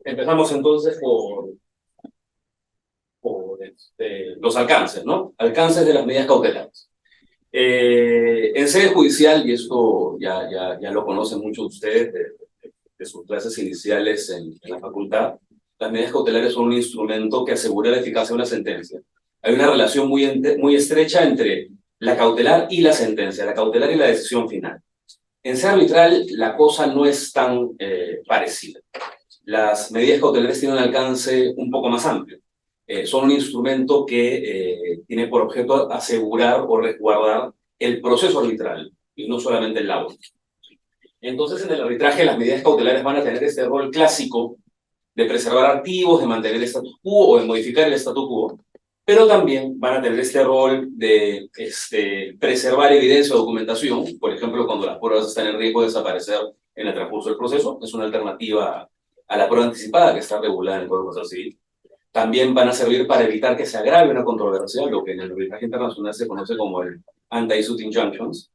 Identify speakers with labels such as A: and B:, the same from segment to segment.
A: Empezamos entonces por los alcances, ¿no? Alcances de las medidas cautelares. En sede judicial, y esto ya lo conocen muchos de ustedes de sus clases iniciales en la facultad, las medidas cautelares son un instrumento que asegura la eficacia de una sentencia. Hay una relación muy estrecha entre la cautelar y la sentencia, la cautelar y la decisión final. En sede arbitral, la cosa no es tan parecida. Las medidas cautelares tienen un alcance un poco más amplio. Son un instrumento que tiene por objeto asegurar o resguardar el proceso arbitral y no solamente el laudo. Entonces, en el arbitraje, las medidas cautelares van a tener este rol clásico de preservar activos, de mantener el status quo o de modificar el status quo, pero también van a tener este rol de preservar evidencia o documentación, por ejemplo, cuando las pruebas están en riesgo de desaparecer en el transcurso del proceso. Es una alternativa a la prueba anticipada que está regulada en el Código Procesal Civil. También van a servir para evitar que se agrave una controversia, lo que en el arbitraje internacional se conoce como el anti-suit injunctions.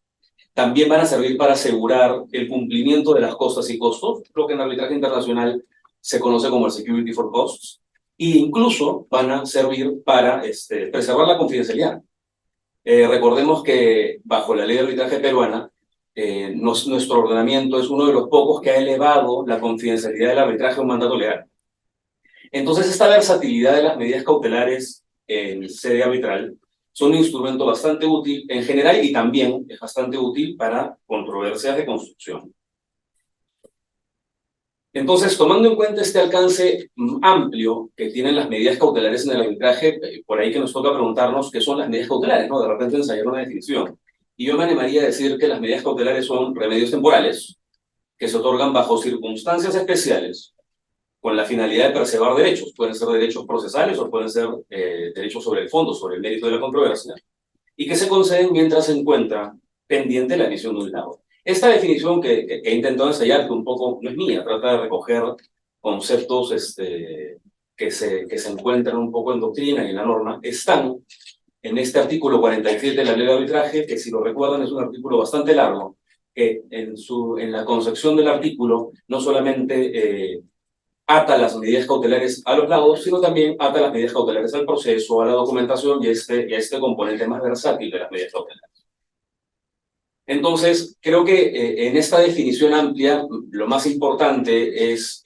A: También van a servir para asegurar el cumplimiento de las costas y costos, lo que en el arbitraje internacional se conoce como el security for costs, e incluso van a servir para preservar la confidencialidad. Recordemos que bajo la ley de arbitraje peruana, nuestro ordenamiento es uno de los pocos que ha elevado la confidencialidad del arbitraje a un mandato legal. Entonces, esta versatilidad de las medidas cautelares en sede arbitral son un instrumento bastante útil en general y también es bastante útil para controversias de construcción. Entonces, tomando en cuenta este alcance amplio que tienen las medidas cautelares en el arbitraje, por ahí que nos toca preguntarnos qué son las medidas cautelares, ¿no? De repente ensayar una definición. Y yo me animaría a decir que las medidas cautelares son remedios temporales que se otorgan bajo circunstancias especiales con la finalidad de preservar derechos. Pueden ser derechos procesales o pueden ser derechos sobre el fondo, sobre el mérito de la controversia, y que se conceden mientras se encuentra pendiente la emisión de un laudo. Esta definición que he intentado ensayar, que un poco no es mía, trata de recoger conceptos que se encuentran un poco en doctrina y en la norma, están en este artículo 47 de la ley de arbitraje, que si lo recuerdan es un artículo bastante largo, que en la concepción del artículo no solamente ata las medidas cautelares a los laudos, sino también ata las medidas cautelares al proceso, a la documentación y a este componente más versátil de las medidas cautelares. Entonces, creo que en esta definición amplia, lo más importante es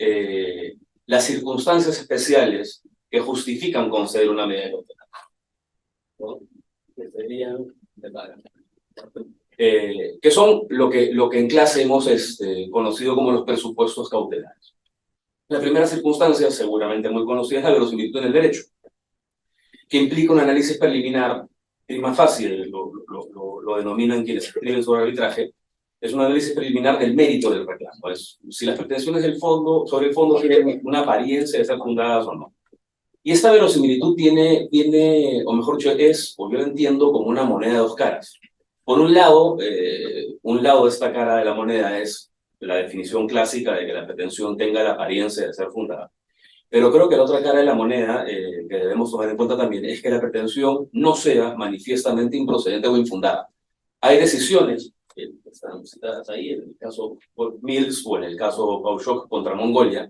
A: las circunstancias especiales que justifican conceder una medida cautelar, ¿no? Que serían, que son lo que en clase hemos conocido como los presupuestos cautelares. La primera circunstancia, seguramente muy conocida, es la verosimilitud en el derecho, que implica un análisis preliminar, prima facie, lo denominan quienes escriben sobre arbitraje, es un análisis preliminar del mérito del reclamo. Es si las pretensiones sobre el fondo tienen una apariencia de ser fundadas o no. Y esta verosimilitud tiene, o mejor dicho, o yo lo entiendo como una moneda de dos caras. Por un lado de esta cara de la moneda es la definición clásica de que la pretensión tenga la apariencia de ser fundada. Pero creo que la otra cara de la moneda que debemos tomar en cuenta también es que la pretensión no sea manifiestamente improcedente o infundada. Hay decisiones que están citadas ahí, en el caso Mills o en el caso Pauchok contra Mongolia,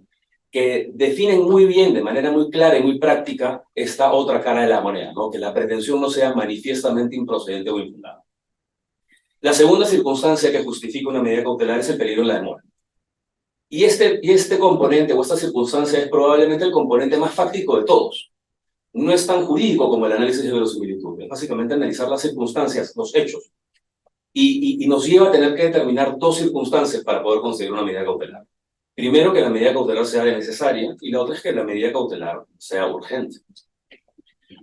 A: que definen muy bien, de manera muy clara y muy práctica, esta otra cara de la moneda, ¿no? Que la pretensión no sea manifiestamente improcedente o infundada. La segunda circunstancia que justifica una medida cautelar es el peligro en la demora. Y este componente o esta circunstancia es probablemente el componente más fáctico de todos. No es tan jurídico como el análisis de verosimilitud, es básicamente analizar las circunstancias, los hechos. Y nos lleva a tener que determinar dos circunstancias para poder conseguir una medida cautelar. Primero, que la medida cautelar sea necesaria, y la otra es que la medida cautelar sea urgente.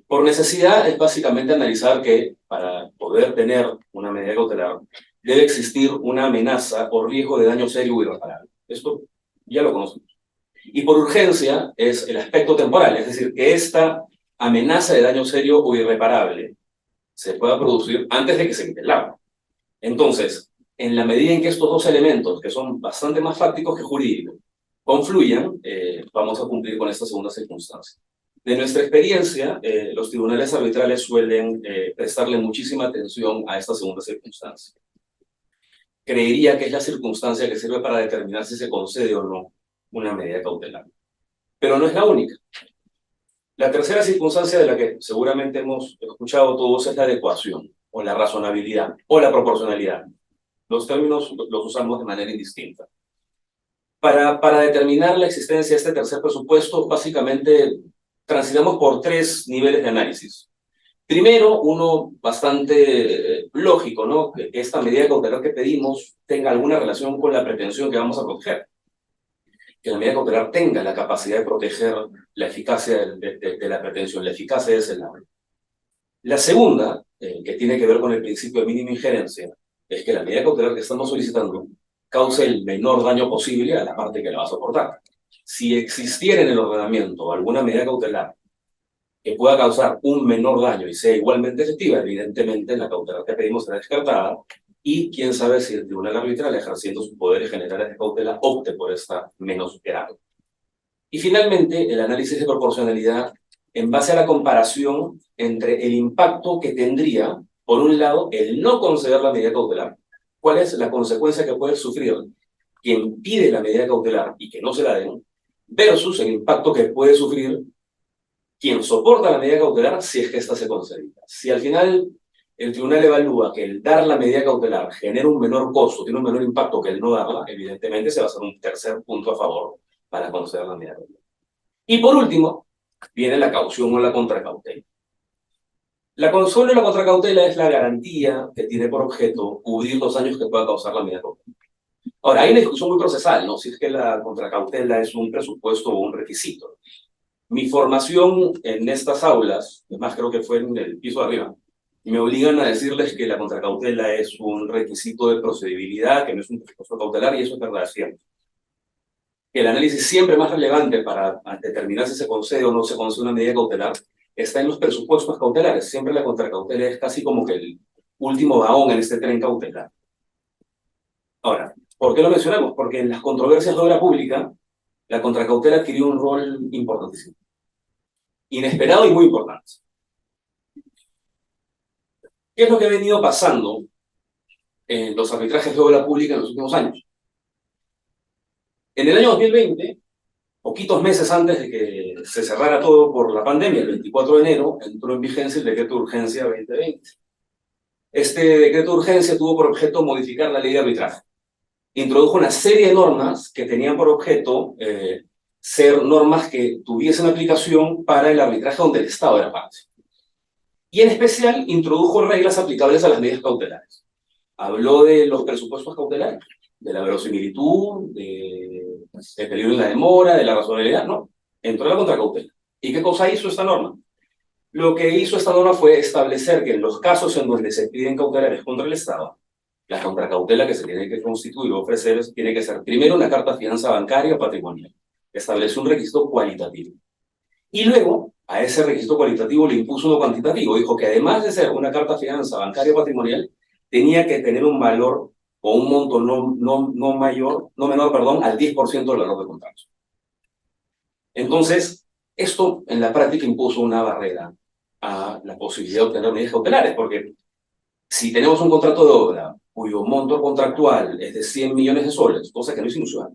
A: Por necesidad es básicamente analizar que para poder tener una medida cautelar debe existir una amenaza o riesgo de daño serio o irreparable. Esto ya lo conocemos. Y por urgencia es el aspecto temporal, es decir, que esta amenaza de daño serio o irreparable se pueda producir antes de que se quite el agua. Entonces, en la medida en que estos dos elementos, que son bastante más fácticos que jurídicos, confluyan, vamos a cumplir con esta segunda circunstancia. De nuestra experiencia, los tribunales arbitrales suelen prestarle muchísima atención a esta segunda circunstancia. Creería que es la circunstancia que sirve para determinar si se concede o no una medida cautelar. pero no es la única. La tercera circunstancia de la que seguramente hemos escuchado todos es la adecuación, o la razonabilidad, o la proporcionalidad. Los términos los usamos de manera indistinta. Para determinar la existencia de este tercer presupuesto, básicamente transitamos por tres niveles de análisis. Primero, uno bastante lógico, ¿no? Que esta medida cautelar que pedimos tenga alguna relación con la pretensión que vamos a proteger. Que la medida cautelar tenga la capacidad de proteger la eficacia de la pretensión, la eficacia de ese lado. La segunda, que tiene que ver con el principio de mínima injerencia, es que la medida cautelar que estamos solicitando cause el menor daño posible a la parte que la va a soportar. Si existiera en el ordenamiento alguna medida cautelar que pueda causar un menor daño y sea igualmente efectiva, evidentemente la cautelar que pedimos será descartada y quién sabe si el tribunal arbitral, ejerciendo sus poderes generales de cautela, opte por esta menos grave. Y finalmente, el análisis de proporcionalidad en base a la comparación entre el impacto que tendría, por un lado, el no conceder la medida cautelar. ¿Cuál es la consecuencia que puede sufrir quien pide la medida cautelar y que no se la den, versus el impacto que puede sufrir quien soporta la medida cautelar si es que ésta se concede? Si al final el tribunal evalúa que el dar la medida cautelar genera un menor costo, tiene un menor impacto que el no darla, evidentemente se va a hacer un tercer punto a favor para conceder la medida cautelar. Y por último, viene la caución o la contracautela. La caución o la contracautela es la garantía que tiene por objeto cubrir los daños que pueda causar la medida cautelar. Ahora, hay una discusión muy procesal, ¿no? Si es que la contracautela es un presupuesto o un requisito. Mi formación en estas aulas, además creo que fue en el piso de arriba, me obligan a decirles que la contracautela es un requisito de procedibilidad, que no es un presupuesto cautelar, y eso es verdad, es cierto. El análisis siempre más relevante para determinar si se concede o no se concede una medida cautelar está en los presupuestos cautelares. Siempre la contracautela es casi como que el último vagón en este tren cautelar. Ahora, ¿por qué lo mencionamos? Porque en las controversias de obra pública, la contracautela adquirió un rol importantísimo. Inesperado y muy importante. ¿Qué es lo que ha venido pasando en los arbitrajes de obra pública en los últimos años? En el año 2020, poquitos meses antes de que se cerrara todo por la pandemia, el 24 de enero, entró en vigencia el decreto de urgencia 2020. Este decreto de urgencia tuvo por objeto modificar la ley de arbitraje. Introdujo una serie de normas que tenían por objeto ser normas que tuviesen aplicación para el arbitraje donde el Estado era parte. Y en especial introdujo reglas aplicables a las medidas cautelares. Habló de los presupuestos cautelares, de la verosimilitud, del peligro en la demora, de la razonabilidad, no. Entró la contracautela. ¿Y qué cosa hizo esta norma? Lo que hizo esta norma fue establecer que en los casos en donde se piden cautelares contra el Estado, la contracautela que se tiene que constituir o ofrecer tiene que ser primero una carta de fianza bancaria o patrimonial. Establece un requisito cualitativo. Y luego, a ese requisito cualitativo le impuso uno cuantitativo. Dijo que además de ser una carta de fianza bancaria o patrimonial, tenía que tener un valor o un monto no menor, perdón, al 10% del valor del contrato. Entonces, esto en la práctica impuso una barrera a la posibilidad de obtener medidas cautelares, porque si tenemos un contrato de obra cuyo monto contractual es de 100 millones de soles, cosa que no es inusual,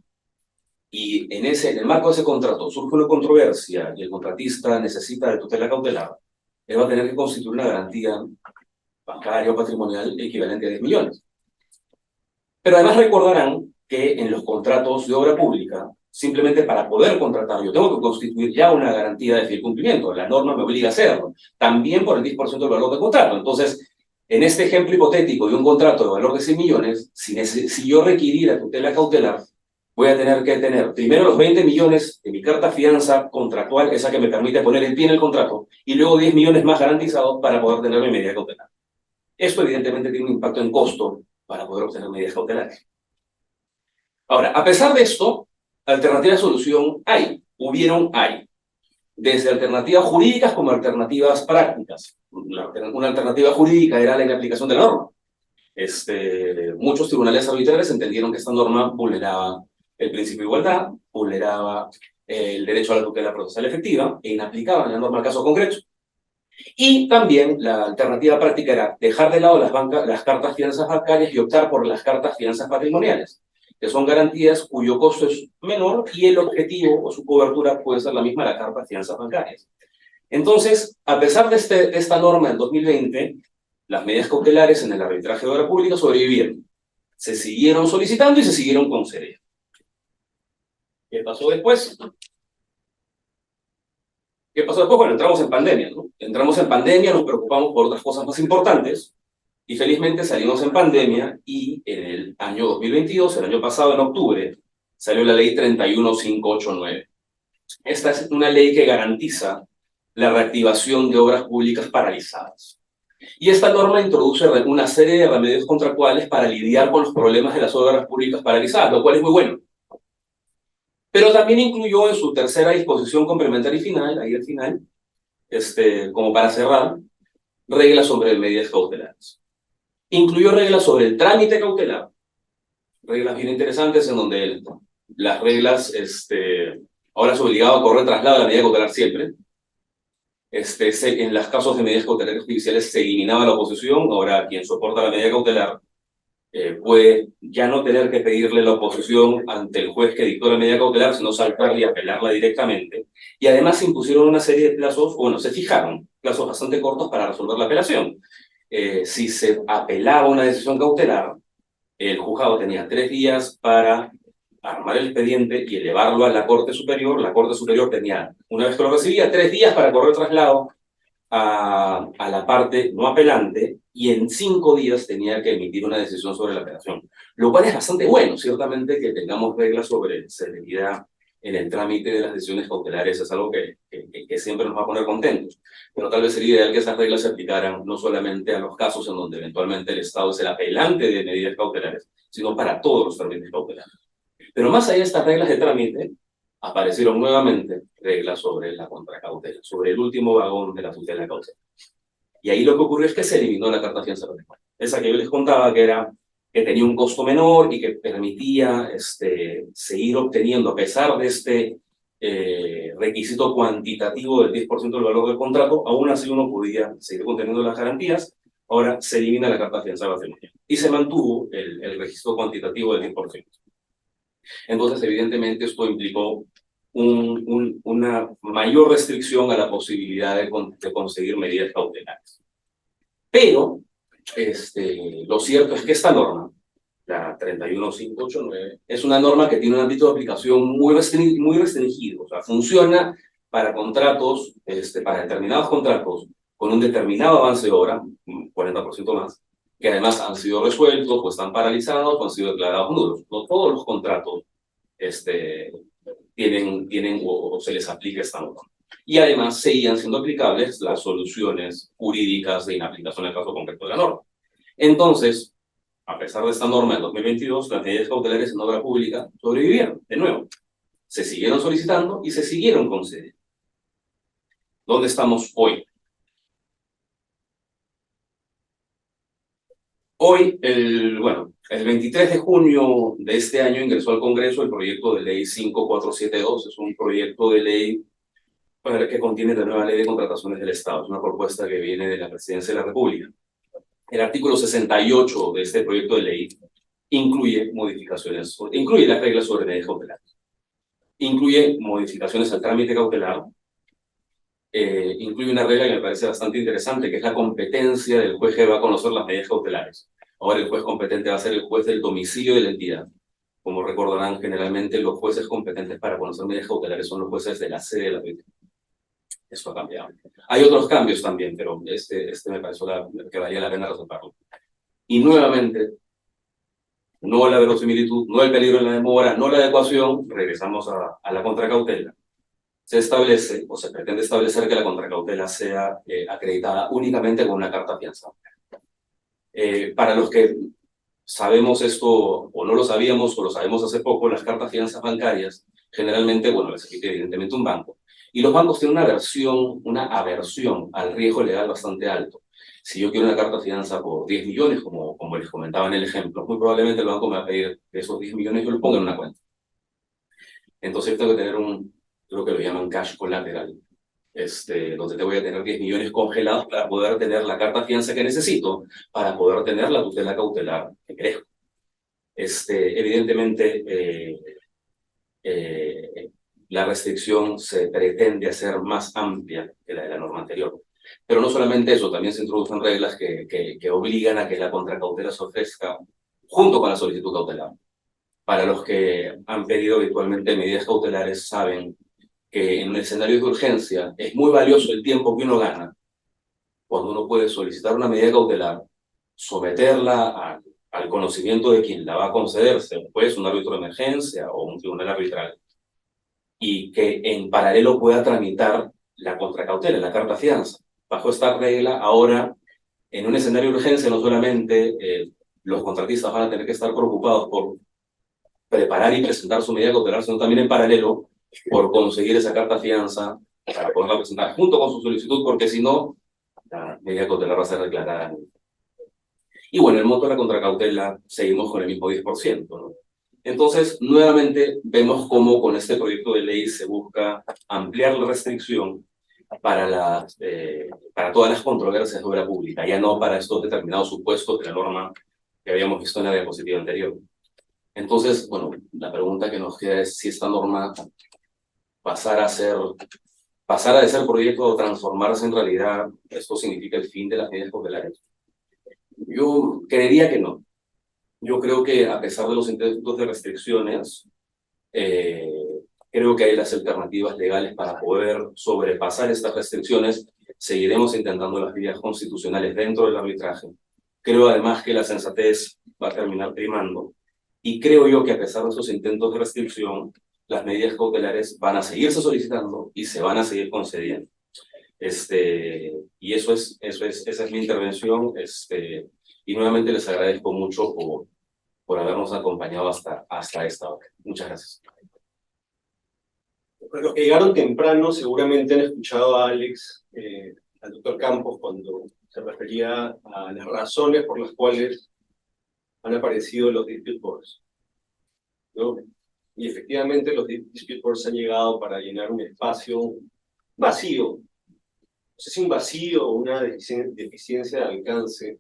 A: y en el marco de ese contrato surge una controversia y el contratista necesita de tutela cautelar, él va a tener que constituir una garantía bancaria o patrimonial equivalente a 10 millones. Pero además recordarán que en los contratos de obra pública, simplemente para poder contratar, yo tengo que constituir ya una garantía de fiel cumplimiento. La norma me obliga a hacerlo, también por el 10% del valor del contrato. Entonces, en este ejemplo hipotético de un contrato de valor de 100 millones, si yo requiriera tutela cautelar, voy a tener que tener primero los 20 millones de mi carta fianza contractual, esa que me permite poner el pie en el contrato, y luego 10 millones más garantizados para poder tener mi medida cautelar. Esto evidentemente tiene un impacto en costo para poder obtener medidas cautelares. Ahora, a pesar de esto, alternativas de solución hay, hay. Desde alternativas jurídicas como alternativas prácticas. Una alternativa jurídica era la inaplicación de la norma. Muchos tribunales arbitrales entendieron que esta norma vulneraba el principio de igualdad, vulneraba el derecho a la tutela procesal efectiva e inaplicaban la norma al caso concreto. Y también la alternativa práctica era dejar de lado las cartas fianzas bancarias y optar por las cartas fianzas patrimoniales. que son garantías cuyo costo es menor y el objetivo o su cobertura puede ser la misma de la carta de fianzas bancarias. Entonces, a pesar de esta norma del 2020, las medidas cautelares en el arbitraje de obra pública sobrevivieron. Se siguieron solicitando y se siguieron concediendo. ¿Qué pasó después? ¿Qué pasó después? Bueno, entramos en pandemia, ¿no? Entramos en pandemia, nos preocupamos por otras cosas más importantes, y felizmente salimos en pandemia, y en el año 2022, el año pasado, en octubre, salió la ley 31589. Esta es una ley que garantiza la reactivación de obras públicas paralizadas. Y esta norma introduce una serie de remedios contractuales para lidiar con los problemas de las obras públicas paralizadas, lo cual es muy bueno. Pero también incluyó en su tercera disposición complementaria y final, ahí al final, como para cerrar, reglas sobre medidas cautelares. Incluyó reglas sobre el trámite cautelar, reglas bien interesantes en donde las reglas, ahora es obligado a correr traslado de la medida cautelar siempre. En los casos de medidas cautelares judiciales se eliminaba la oposición, ahora quien soporta la medida cautelar puede ya no tener que pedirle la oposición ante el juez que dictó la medida cautelar, sino saltarla y apelarla directamente. Y además se impusieron una serie de plazos, bueno, se fijaron plazos bastante cortos para resolver la apelación. Si se apelaba una decisión cautelar, el juzgado tenía 3 días para armar el expediente y elevarlo a la Corte Superior. La Corte Superior tenía, una vez que lo recibía, 3 días para correr traslado a la parte no apelante, y en 5 días tenía que emitir una decisión sobre la apelación. Lo cual es bastante bueno, ciertamente que tengamos reglas sobre celeridad en el trámite de las decisiones cautelares es algo que siempre nos va a poner contentos. Pero tal vez sería ideal que esas reglas se aplicaran no solamente a los casos en donde eventualmente el Estado es el apelante de medidas cautelares, sino para todos los trámites cautelares. Pero más allá de estas reglas de trámite, aparecieron nuevamente reglas sobre la contracautela, sobre el último vagón de la tutela cautelar. Y ahí lo que ocurrió es que se eliminó la carta fianza patrimonial. Esa que yo les contaba que tenía un costo menor y que permitía seguir obteniendo, a pesar de este requisito cuantitativo del 10% del valor del contrato, aún así uno podía seguir conteniendo las garantías. Ahora se elimina la carta fianza patrimonial y se mantuvo el registro cuantitativo del 10%. Entonces, evidentemente, esto implicó una mayor restricción a la posibilidad de conseguir medidas cautelares. Pero lo cierto es que esta norma, la 31589, es una norma que tiene un ámbito de aplicación muy restringido. O sea, funciona para contratos, para determinados contratos, con un determinado avance de obra, un 40% más, que además han sido resueltos, o están paralizados, o han sido declarados nulos. No todos los contratos tienen o se les aplica esta norma. Y además seguían siendo aplicables las soluciones jurídicas de inaplicación en el caso concreto de la norma. Entonces, a pesar de esta norma del 2022, las medidas cautelares en obra pública sobrevivieron, de nuevo. Se siguieron solicitando y se siguieron concediendo. ¿Dónde estamos hoy? Hoy, el 23 de junio de este año ingresó al Congreso el proyecto de ley 5472. Es un proyecto de ley que contiene la nueva ley de contrataciones del Estado. Es una propuesta que viene de la Presidencia de la República. El artículo 68 de este proyecto de ley incluye las reglas sobre medidas cautelares. Incluye modificaciones al trámite cautelar. Incluye una regla que me parece bastante interesante, que es la competencia del juez que va a conocer las medidas cautelares. Ahora el juez competente va a ser el juez del domicilio de la entidad. Como recordarán, generalmente los jueces competentes para conocer medidas cautelares son los jueces de la sede de la víctima. Eso ha cambiado. Hay otros cambios también, pero este me pareció que valía la pena resaltarlo. Y nuevamente, no la verosimilitud, no el peligro en la demora, no la adecuación, regresamos a la contracautela. Se establece, o se pretende establecer, que la contracautela sea acreditada únicamente con una carta fianza. Para los que sabemos esto, o no lo sabíamos, o lo sabemos hace poco, las cartas fianzas bancarias, generalmente, las emite evidentemente un banco. Y los bancos tienen una aversión al riesgo legal bastante alto. Si yo quiero una carta fianza por 10 millones, como les comentaba en el ejemplo, muy probablemente el banco me va a pedir que esos 10 millones yo los ponga en una cuenta. Entonces tengo que tener creo que lo llaman cash collateral, donde te voy a tener 10 millones congelados para poder tener la carta fianza que necesito, para poder tener la tutela cautelar que creo. Evidentemente, la restricción se pretende hacer más amplia que la de la norma anterior. Pero no solamente eso, también se introducen reglas que obligan a que la contracautela se ofrezca junto con la solicitud cautelar. Para los que han pedido habitualmente medidas cautelares, saben que en un escenario de urgencia es muy valioso el tiempo que uno gana cuando uno puede solicitar una medida cautelar, someterla al conocimiento de quien la va a concederse, pues un árbitro de emergencia o un tribunal arbitral, y que en paralelo pueda tramitar la contracautela, la carta fianza. Bajo esta regla, ahora, en un escenario de urgencia, no solamente los contratistas van a tener que estar preocupados por preparar y presentar su medida cautelar, sino también en paralelo por conseguir esa carta fianza para poderla presentar junto con su solicitud, porque si no, la medida cautelar va a ser declarada. Y bueno, el monto de la contracautela seguimos con el mismo 10%, ¿no? Entonces, nuevamente, vemos cómo con este proyecto de ley se busca ampliar la restricción para todas las controversias de obra pública, ya no para estos determinados supuestos de la norma que habíamos visto en la diapositiva anterior. Entonces, bueno, la pregunta que nos queda es si esta norma pasara de ser proyecto o transformarse en realidad, ¿esto significa el fin de las medidas cautelares? Yo creería que no. Yo creo que a pesar de los intentos de restricciones, eh, creo que hay las alternativas legales para poder sobrepasar estas restricciones. Seguiremos intentando las vías constitucionales dentro del arbitraje. Creo además que la sensatez va a terminar primando. Y creo yo que a pesar de esos intentos de restricción, las medidas cautelares van a seguirse solicitando y se van a seguir concediendo. Y esa es mi intervención. Y nuevamente les agradezco mucho por habernos acompañado hasta esta hora. Muchas gracias.
B: Para los que llegaron temprano, seguramente han escuchado a Alex, al doctor Campos, cuando se refería a las razones por las cuales han aparecido los dispute boards, ¿no? Y efectivamente los dispute boards han llegado para llenar un espacio vacío, no sé si un vacío o una deficiencia de alcance,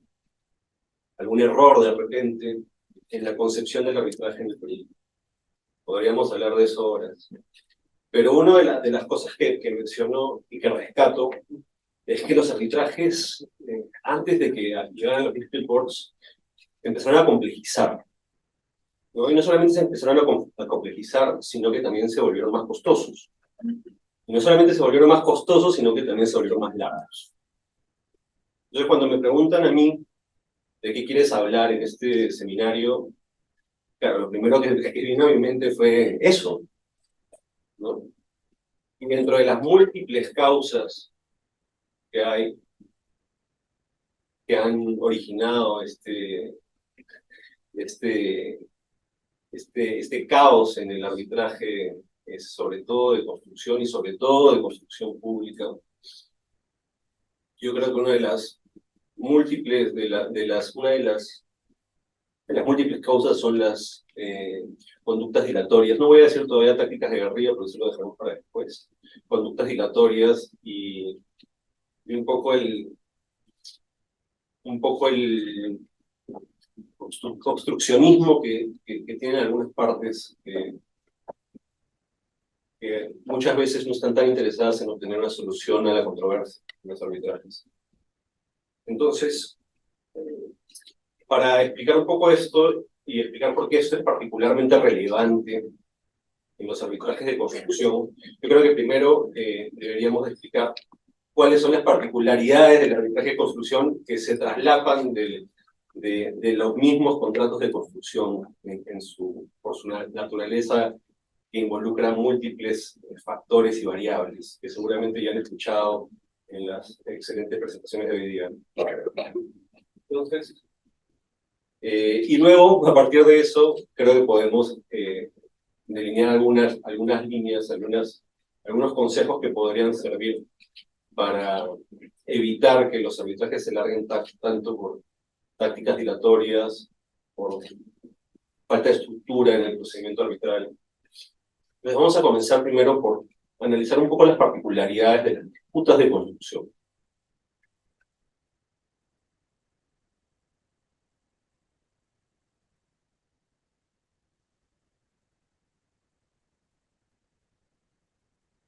B: algún error de repente en la concepción del arbitraje en el país. Podríamos hablar de eso horas. Pero una de las cosas que mencionó y que rescato es que los arbitrajes, antes de que llegaran los dispute boards, empezaron a complejizar, ¿no? Y no solamente se empezaron a complejizar, sino que también se volvieron más costosos. Y no solamente se volvieron más costosos, sino que también se volvieron más largos. Entonces, cuando me preguntan a mí de qué quieres hablar en este seminario, claro, lo primero que vino a mi mente fue eso, ¿no? Y dentro de las múltiples causas que hay, que han originado este caos en el arbitraje, sobre todo de construcción y sobre todo de construcción pública, yo creo que una de las múltiples, una de las múltiples causas son las conductas dilatorias. No voy a decir todavía tácticas de guerrilla, pero eso lo dejamos para después. Conductas dilatorias y un poco el obstruccionismo que tienen algunas partes que muchas veces no están tan interesadas en obtener una solución a la controversia en los arbitrajes. Entonces, para explicar un poco esto y explicar por qué esto es particularmente relevante en los arbitrajes de construcción, yo creo que primero deberíamos explicar cuáles son las particularidades del arbitraje de construcción que se traslapan de los mismos contratos de construcción por su naturaleza, que involucra múltiples factores y variables, que seguramente ya han escuchado en las excelentes presentaciones de hoy día. Entonces, y luego, a partir de eso, creo que podemos delinear algunas líneas, algunos consejos que podrían servir para evitar que los arbitrajes se larguen tanto por tácticas dilatorias, por falta de estructura en el procedimiento arbitral. Entonces vamos a comenzar primero por analizar un poco las particularidades de las disputas de construcción.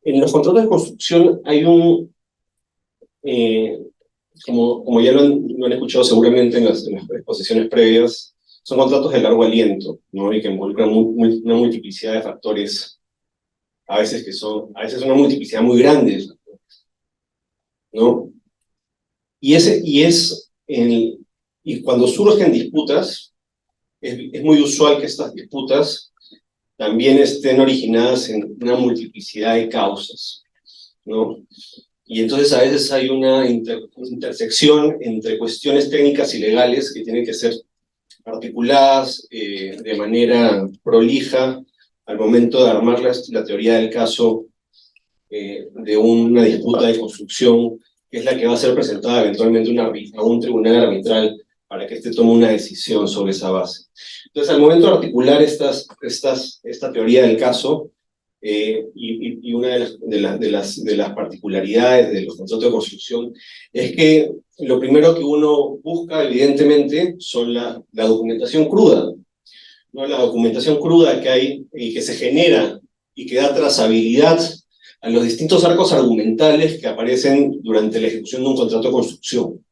B: En los contratos de construcción hay como ya lo han escuchado seguramente en las exposiciones previas, son contratos de largo aliento, ¿no? Y que involucran una multiplicidad de factores, a veces una multiplicidad muy grande de factores, ¿no? Y cuando surgen disputas, es muy usual que estas disputas también estén originadas en una multiplicidad de causas, ¿no? Y entonces a veces hay una intersección entre cuestiones técnicas y legales que tienen que ser articuladas de manera prolija al momento de armar la teoría del caso de una disputa de construcción, que es la que va a ser presentada eventualmente a un tribunal arbitral para que éste tome una decisión sobre esa base. Entonces, al momento de articular esta teoría del caso, y una de las particularidades de los contratos de construcción es que lo primero que uno busca, evidentemente, son la documentación cruda, ¿no? La documentación cruda que hay y que se genera y que da trazabilidad a los distintos arcos argumentales que aparecen durante la ejecución de un contrato de construcción.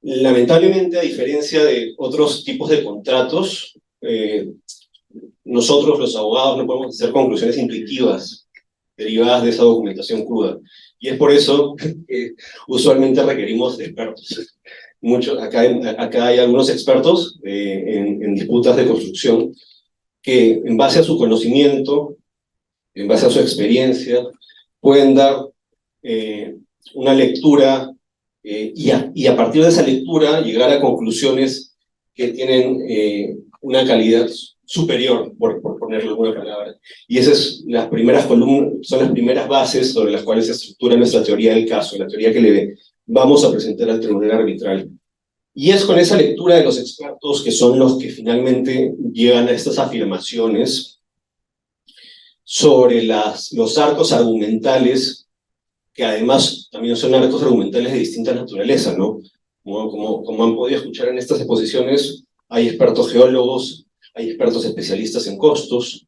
B: Lamentablemente, a diferencia de otros tipos de contratos, nosotros los abogados no podemos hacer conclusiones intuitivas derivadas de esa documentación cruda. Y es por eso que usualmente requerimos de expertos. Acá hay algunos expertos en disputas de construcción que, en base a su conocimiento, en base a su experiencia, pueden dar una lectura y a partir de esa lectura llegar a conclusiones que tienen una calidad superior, por ponerle alguna palabra. Y esas son las primeras bases sobre las cuales se estructura nuestra teoría del caso, la teoría que le vamos a presentar al tribunal arbitral. Y es con esa lectura de los expertos que son los que finalmente llegan a estas afirmaciones sobre los arcos argumentales, que además también son arcos argumentales de distinta naturaleza, ¿no? Como han podido escuchar en estas exposiciones, hay expertos geólogos, hay expertos especialistas en costos,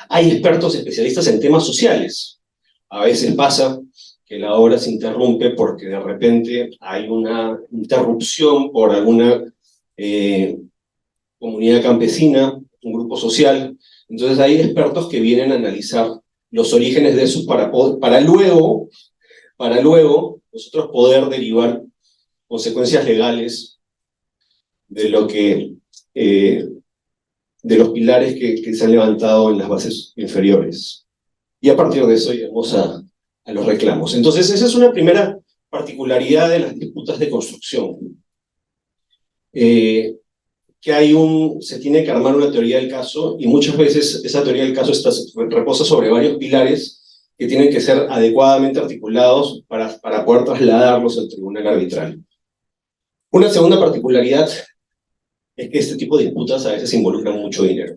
B: hay expertos especialistas en temas sociales. A veces pasa que la obra se interrumpe porque de repente hay una interrupción por alguna comunidad campesina, un grupo social. Entonces hay expertos que vienen a analizar los orígenes de eso para luego nosotros poder derivar consecuencias legales de los pilares que se han levantado en las bases inferiores. Y a partir de eso llegamos a los reclamos. Entonces, esa es una primera particularidad de las disputas de construcción. Que se tiene que armar una teoría del caso, y muchas veces esa teoría del caso reposa sobre varios pilares que tienen que ser adecuadamente articulados para poder trasladarlos al tribunal arbitral. Una segunda particularidad es que este tipo de disputas a veces involucran mucho dinero.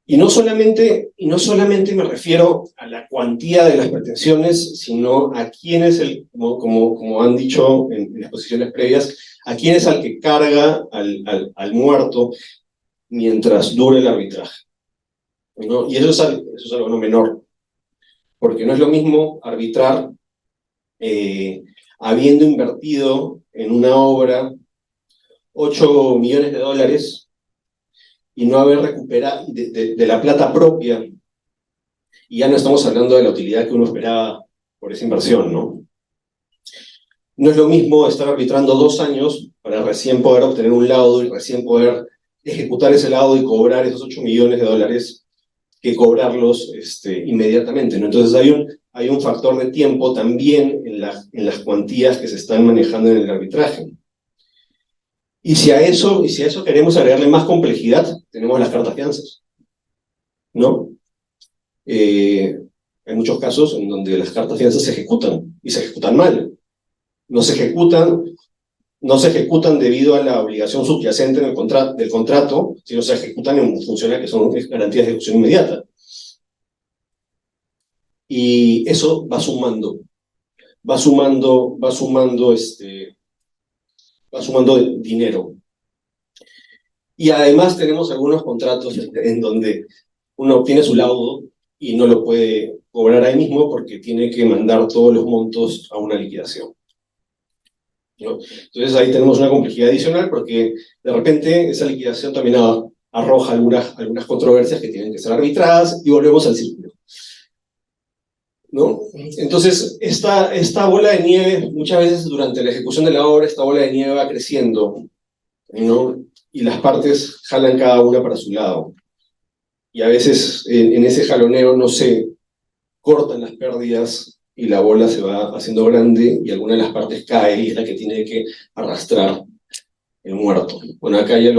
B: Y no solamente me refiero a la cuantía de las pretensiones, sino a quién es como han dicho en las posiciones previas, a quién es al que carga al muerto mientras dure el arbitraje, ¿no? Y eso es algo no menor, porque no es lo mismo arbitrar habiendo invertido en una obra 8 millones de dólares y no haber recuperado de la plata propia, y ya no estamos hablando de la utilidad que uno esperaba por esa inversión, ¿no? No es lo mismo estar arbitrando 2 años para recién poder obtener un laudo y recién poder ejecutar ese laudo y cobrar esos 8 millones de dólares que cobrarlos inmediatamente, ¿no? Entonces hay un factor de tiempo también en las cuantías que se están manejando en el arbitraje. Y si a eso queremos agregarle más complejidad, tenemos las cartas fianzas, ¿no? Hay muchos casos en donde las cartas fianzas se ejecutan, y se ejecutan mal. No se ejecutan debido a la obligación subyacente del contrato, sino se ejecutan en función a que son garantías de ejecución inmediata. Y eso va sumando dinero. Y además tenemos algunos contratos en donde uno obtiene su laudo y no lo puede cobrar ahí mismo porque tiene que mandar todos los montos a una liquidación, ¿no? Entonces ahí tenemos una complejidad adicional porque de repente esa liquidación también arroja algunas controversias que tienen que ser arbitradas y volvemos al círculo, ¿no? Entonces, esta bola de nieve, muchas veces durante la ejecución de la obra, esta bola de nieve va creciendo, ¿no? Y las partes jalan cada una para su lado. Y a veces en ese jaloneo no se cortan las pérdidas y la bola se va haciendo grande y alguna de las partes cae y es la que tiene que arrastrar el muerto. Bueno, acá ya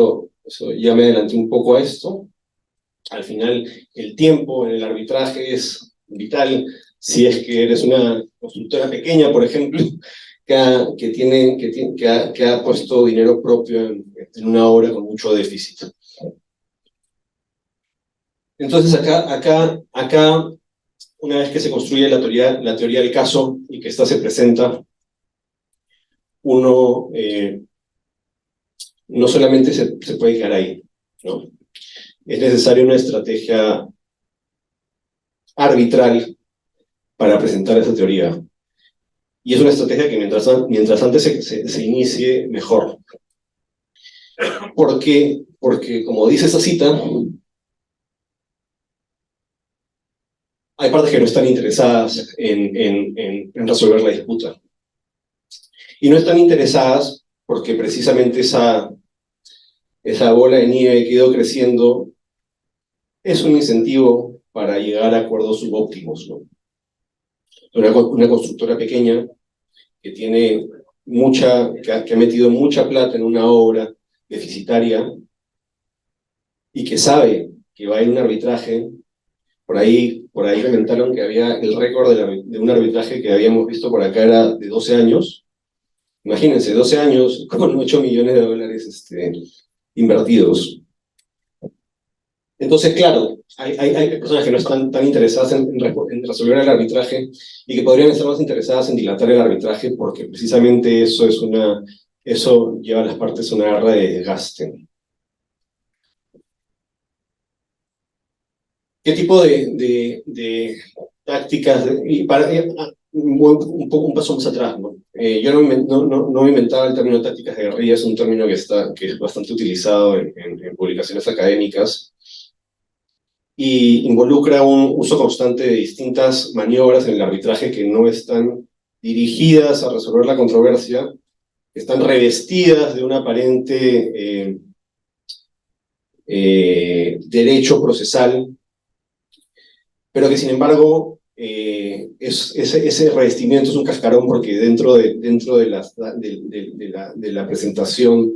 B: me adelanté un poco a esto. Al final, el tiempo en el arbitraje es vital. Si es que eres una constructora pequeña, por ejemplo, que ha puesto dinero propio en una obra con mucho déficit. Entonces acá, una vez que se construye la teoría del caso y que esta se presenta, uno no solamente se puede quedar ahí, ¿no? Es necesaria una estrategia arbitral para presentar esa teoría. Y es una estrategia que mientras antes se inicie, mejor. ¿Por qué? Porque, como dice esa cita, hay partes que no están interesadas en resolver la disputa. Y no están interesadas porque precisamente esa bola de nieve que ha ido creciendo es un incentivo para llegar a acuerdos subóptimos, ¿no? Una constructora pequeña que tiene que ha metido mucha plata en una obra deficitaria y que sabe que va a ir un arbitraje. Por ahí comentaron que había el récord de un arbitraje que habíamos visto por acá era de 12 años. Imagínense, 12 años con 8 millones de dólares invertidos. Entonces, claro, hay personas que no están tan interesadas en resolver el arbitraje y que podrían estar más interesadas en dilatar el arbitraje porque precisamente eso lleva a las partes a una guerra de desgaste. ¿Qué tipo de tácticas? Un paso más atrás, ¿no? Yo no me inventaba el término tácticas de guerrilla, es un término que es bastante utilizado en publicaciones académicas y involucra un uso constante de distintas maniobras en el arbitraje que no están dirigidas a resolver la controversia, que están revestidas de un aparente derecho procesal, pero que sin embargo ese revestimiento es un cascarón porque dentro de la presentación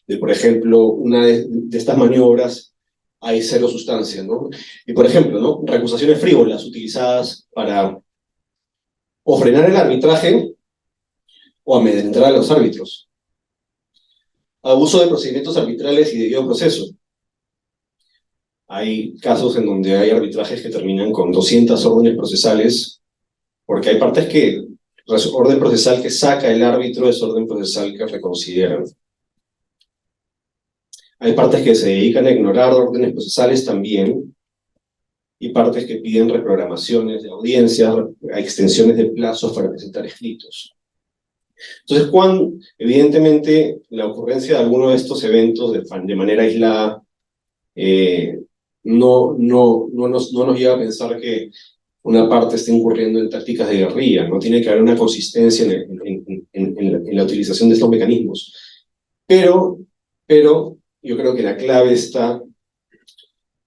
B: de, por ejemplo, una de estas maniobras hay cero sustancia, ¿no? Y por ejemplo, ¿no? Recusaciones frívolas utilizadas para o frenar el arbitraje o amedrentar a los árbitros. Abuso de procedimientos arbitrales y debido proceso. Hay casos en donde hay arbitrajes que terminan con 200 órdenes procesales, porque hay partes que orden procesal que saca el árbitro es orden procesal que reconsideran. Hay partes que se dedican a ignorar órdenes procesales también, y partes que piden reprogramaciones de audiencias, extensiones de plazos para presentar escritos. Entonces, evidentemente, la ocurrencia de alguno de estos eventos de manera aislada no nos lleva a pensar que una parte esté incurriendo en tácticas de guerrilla, no tiene que haber una consistencia en la utilización de estos mecanismos. Pero yo creo que la clave está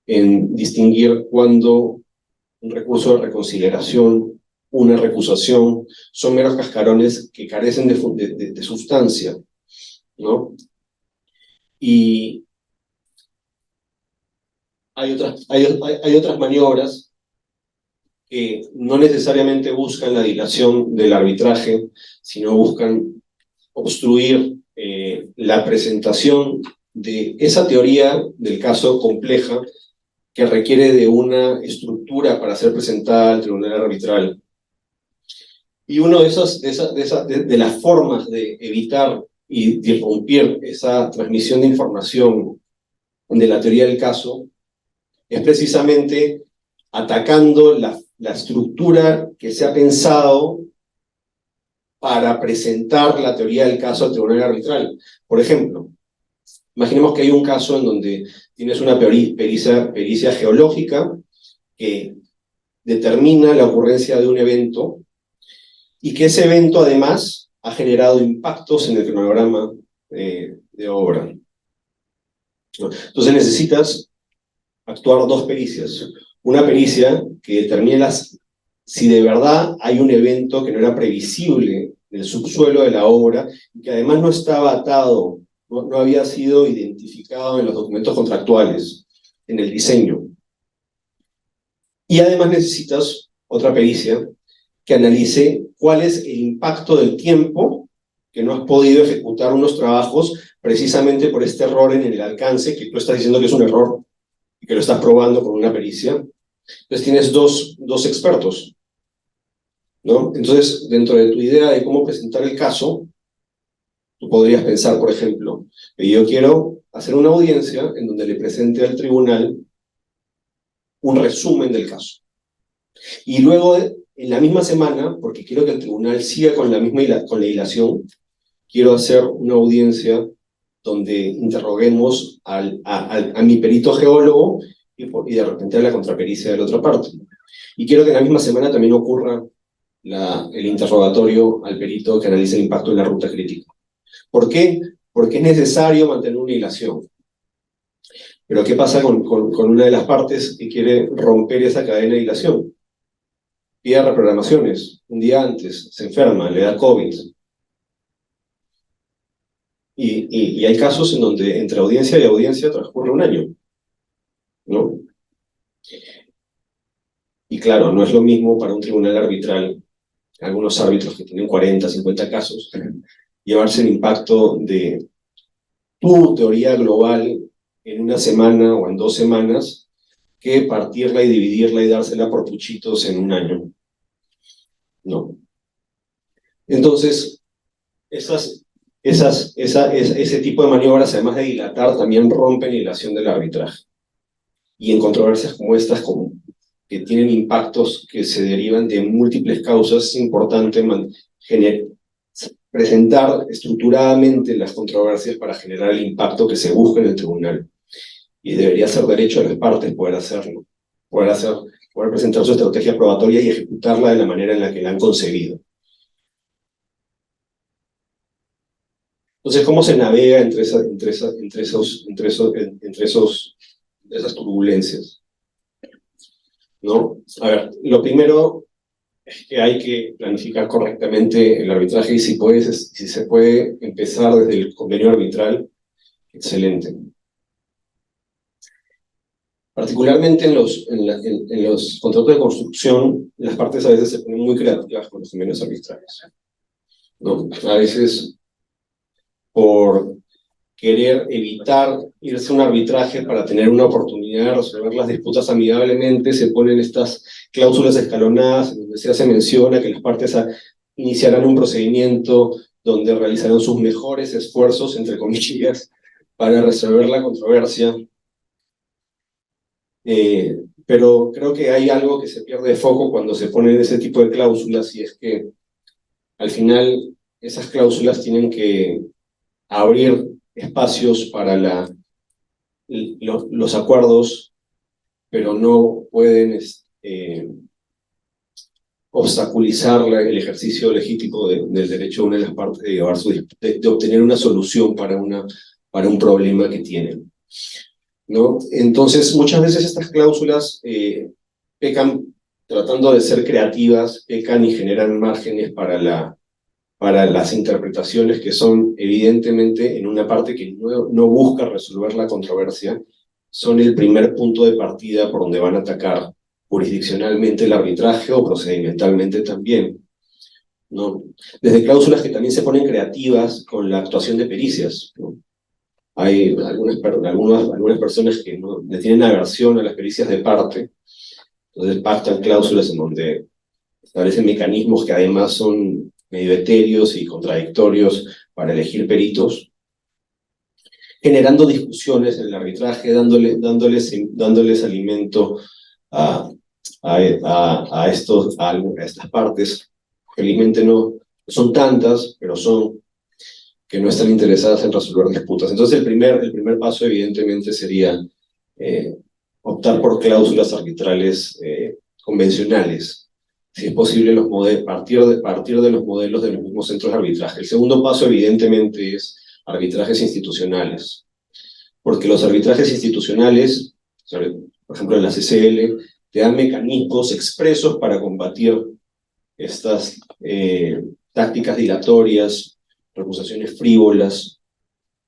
B: en distinguir cuando un recurso de reconsideración, una recusación, son meros cascarones que carecen de sustancia, ¿no? Y hay otras maniobras que no necesariamente buscan la dilación del arbitraje, sino buscan obstruir la presentación de esa teoría del caso compleja que requiere de una estructura para ser presentada al tribunal arbitral. Y una de las formas de evitar y disrumpir esa transmisión de información de la teoría del caso es precisamente atacando la estructura que se ha pensado para presentar la teoría del caso al tribunal arbitral. Por ejemplo, imaginemos que hay un caso en donde tienes una pericia geológica que determina la ocurrencia de un evento y que ese evento además ha generado impactos en el cronograma de obra. Entonces necesitas actuar dos pericias. Una pericia que determine si de verdad hay un evento que no era previsible en el subsuelo de la obra y que además no estaba atado, no había sido identificado en los documentos contractuales, en el diseño. Y además necesitas otra pericia que analice cuál es el impacto del tiempo que no has podido ejecutar unos trabajos precisamente por este error en el alcance, que tú estás diciendo que es un error y que lo estás probando con una pericia. Entonces tienes dos expertos, ¿no? Entonces, dentro de tu idea de cómo presentar el caso, tú podrías pensar, por ejemplo, que yo quiero hacer una audiencia en donde le presente al tribunal un resumen del caso. Y luego, en la misma semana, porque quiero que el tribunal siga con la hilación, quiero hacer una audiencia donde interroguemos a mi perito geólogo y de repente a la contrapericia de la otra parte. Y quiero que en la misma semana también ocurra el interrogatorio al perito que analice el impacto en la ruta crítica. ¿Por qué? Porque es necesario mantener una hilación. Pero ¿qué pasa con una de las partes que quiere romper esa cadena de hilación? Pide reprogramaciones, un día antes, se enferma, le da COVID. Y hay casos en donde entre audiencia y audiencia transcurre un año, ¿no? Y claro, no es lo mismo para un tribunal arbitral, algunos árbitros que tienen 40, 50 casos, llevarse el impacto de tu teoría global en una semana o en 2 semanas, que partirla y dividirla y dársela por puchitos en un año, ¿no? Entonces, ese tipo de maniobras, además de dilatar, también rompen la hilación del arbitraje. Y en controversias como estas, que tienen impactos que se derivan de múltiples causas, es importante presentar estructuradamente las controversias para generar el impacto que se busca en el tribunal. Y debería ser derecho de las partes poder hacerlo, poder presentar su estrategia probatoria y ejecutarla de la manera en la que la han concebido. Entonces, ¿cómo se navega entre esas turbulencias? ¿No? A ver, lo primero es que hay que planificar correctamente el arbitraje y si se puede empezar desde el convenio arbitral, excelente. Particularmente en los contratos de construcción, las partes a veces se ponen muy creativas con los convenios arbitrales, ¿no? A veces, por querer evitar irse a un arbitraje para tener una oportunidad de resolver las disputas amigablemente, se ponen estas cláusulas escalonadas en donde se hace mención a que las partes iniciarán un procedimiento donde realizarán sus mejores esfuerzos, entre comillas, para resolver la controversia. Pero creo que hay algo que se pierde de foco cuando se ponen ese tipo de cláusulas, y es que al final esas cláusulas tienen que abrir espacios para los acuerdos, pero no pueden obstaculizar el ejercicio legítimo del derecho de una de las partes de obtener una solución para un problema que tienen, ¿no? Entonces, muchas veces estas cláusulas pecan, tratando de ser creativas, pecan y generan márgenes para las interpretaciones que son evidentemente en una parte que no busca resolver la controversia, son el primer punto de partida por donde van a atacar jurisdiccionalmente el arbitraje o procedimentalmente también, ¿no? Desde cláusulas que también se ponen creativas con la actuación de pericias, ¿no? Hay algunas personas que le tienen aversión a las pericias de parte, entonces pactan cláusulas en donde establecen mecanismos que además son medio etéreos y contradictorios para elegir peritos, generando discusiones en el arbitraje, dándoles alimento a a estas partes. Felizmente no son tantas, pero son que no están interesadas en resolver disputas. Entonces el primer paso evidentemente sería optar por cláusulas arbitrales convencionales. Si es posible, partir de los modelos de los mismos centros de arbitraje. El segundo paso evidentemente es arbitrajes institucionales. Porque los arbitrajes institucionales, por ejemplo en la CCL, te dan mecanismos expresos para combatir estas tácticas dilatorias, recusaciones frívolas,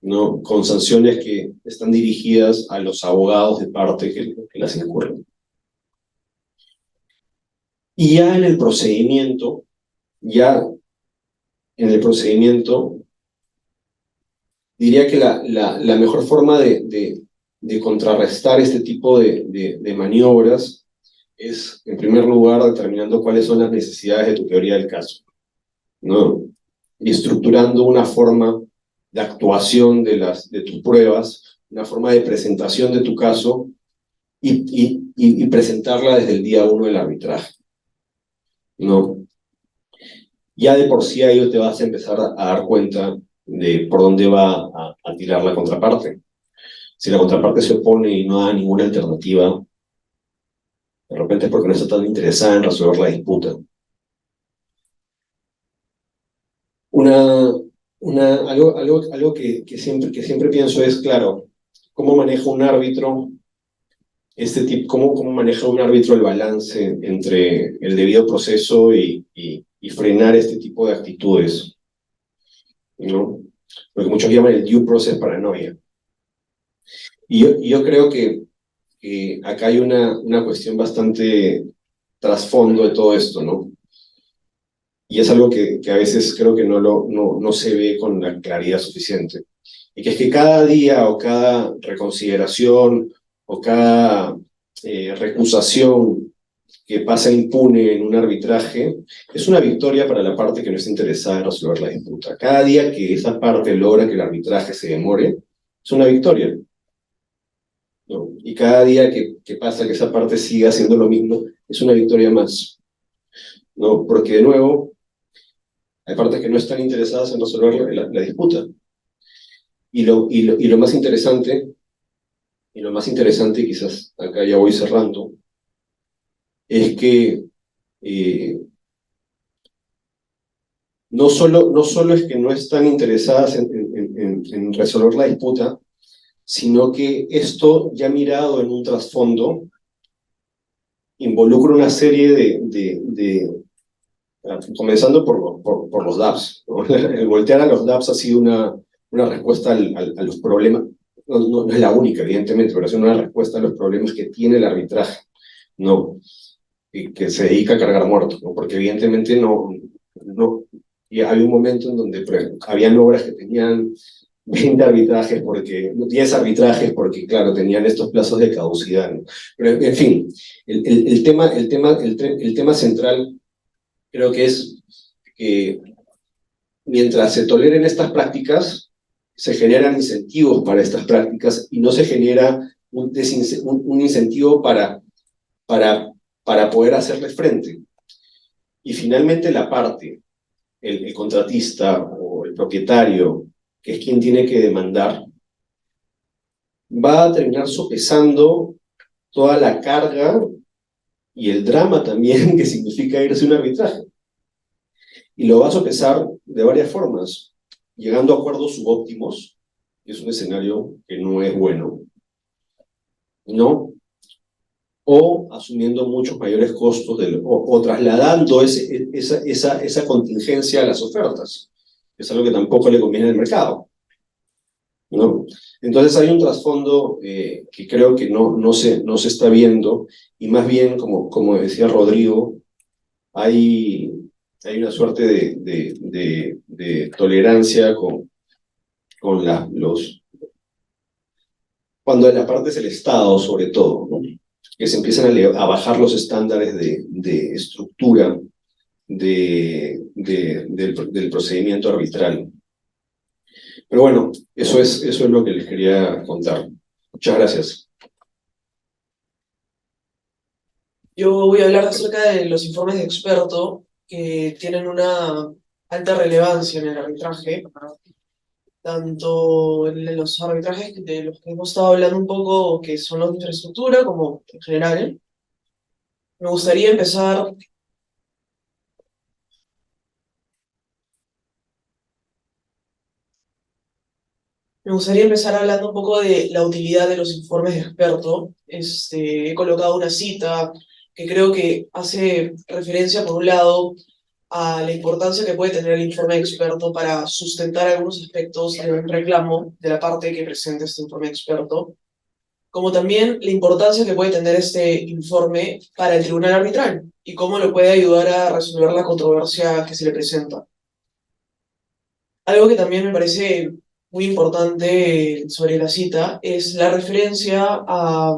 B: ¿no? Con sanciones que están dirigidas a los abogados de parte que las incurren. Y ya en el procedimiento, diría que la mejor forma de contrarrestar este tipo de maniobras es, en primer lugar, determinando cuáles son las necesidades de tu teoría del caso, ¿no? Y estructurando una forma de actuación de tus pruebas, una forma de presentación de tu caso y presentarla desde el día 1 del arbitraje, ¿no? Ya de por sí ahí te vas a empezar a dar cuenta de por dónde va a tirar la contraparte. Si la contraparte se opone y no da ninguna alternativa, de repente es porque no está tan interesada en resolver la disputa. Algo que siempre pienso es, claro, ¿cómo maneja un árbitro cómo maneja un árbitro el balance entre el debido proceso y frenar este tipo de actitudes, ¿no? Lo que muchos llaman el due process paranoia. Y yo creo que acá hay una cuestión bastante trasfondo de todo esto, ¿no? Y es algo que a veces creo que no se ve con la claridad suficiente. Y que es que cada día o cada reconsideración o cada recusación que pasa impune en un arbitraje es una victoria para la parte que no está interesada en resolver la disputa. Cada día que esa parte logra que el arbitraje se demore, es una victoria, ¿no? Y cada día que pasa que esa parte siga haciendo lo mismo, es una victoria más, ¿no? Porque de nuevo, hay partes que no están interesadas en resolver la disputa. Y lo más interesante, y quizás acá ya voy cerrando, es que no solo es que no están interesadas en resolver la disputa, sino que esto ya mirado en un trasfondo involucra una serie comenzando por los DAPs, ¿no? El voltear a los DAPs ha sido una respuesta a los problemas, no es la única, evidentemente, pero es una respuesta a los problemas que tiene el arbitraje, ¿no? Y que se dedica a cargar muertos, ¿no? Porque evidentemente y había un momento en donde habían obras que tenían 20 arbitrajes, 10 arbitrajes, porque claro, tenían estos plazos de caducidad, ¿no? Pero en fin, el tema central creo que es que mientras se toleren estas prácticas, se generan incentivos para estas prácticas y no se genera un incentivo para poder hacerle frente. Y finalmente la parte, el contratista o el propietario, que es quien tiene que demandar, va a terminar sopesando toda la carga y el drama también que significa irse a un arbitraje. Y lo va a sopesar de varias formas, llegando a acuerdos subóptimos, que es un escenario que no es bueno, ¿no? O asumiendo muchos mayores costos o trasladando esa contingencia a las ofertas, que es algo que tampoco le conviene al mercado, ¿no? Entonces hay un trasfondo que creo que no se está viendo, y más bien, como decía Rodrigo, hay una suerte de tolerancia con cuando la parte es el Estado, sobre todo, ¿no? Que se empiezan a bajar los estándares de estructura del procedimiento arbitral. Pero bueno, eso es lo que les quería contar. Muchas gracias.
C: Yo voy a hablar acerca de los informes de experto que tienen una alta relevancia en el arbitraje, tanto en los arbitrajes de los que hemos estado hablando un poco, que son los de infraestructura, como en general. Me gustaría empezar, me gustaría empezar hablando un poco de la utilidad de los informes de experto. He colocado una cita que creo que hace referencia, por un lado, a la importancia que puede tener el informe de experto para sustentar algunos aspectos de un reclamo de la parte que presenta este informe de experto, como también la importancia que puede tener este informe para el tribunal arbitral y cómo lo puede ayudar a resolver la controversia que se le presenta. Algo que también me parece muy importante sobre la cita es la referencia a